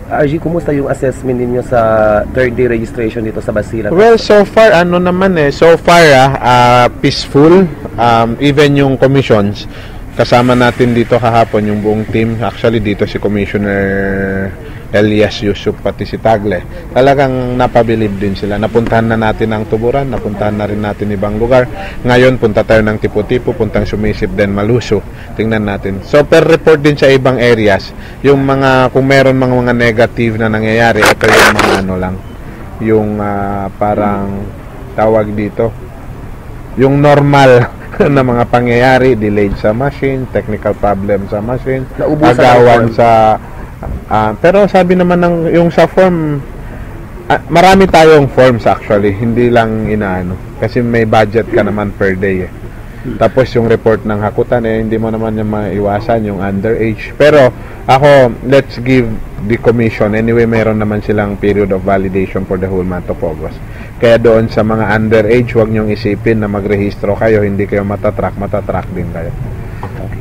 RG, kumusta yung assessment ninyo sa third day registration dito sa Basilan? Well, so far, peaceful. Even yung commissions, kasama natin dito kahapon yung buong team. Actually, dito si Commissioner Elias Yusuf, pati si Tagle. Talagang napabilib din sila. Napuntahan na natin ang Tuburan, napuntahan na rin natin ibang lugar. Ngayon, punta tayo ng Tipo-Tipo, puntang Sumisip, then Maluso. Tingnan natin. So, per report din sa ibang areas, yung mga, kung meron mga negative na nangyayari, ito yung mga yung parang tawag dito, yung normal na mga pangyayari, delayed sa machine, technical problem sa machine, agawan sa pero sabi naman yung sa form, marami tayong forms actually, hindi lang inaano kasi may budget ka naman per day Tapos yung report ng hakutan hindi mo naman yung maiwasan yung underage. Pero ako, let's give the commission, anyway meron naman silang period of validation for the whole month of August. Kaya doon sa mga underage, huwag nyong isipin na magrehistro kayo, hindi kayo matatrack din kayo. Okay.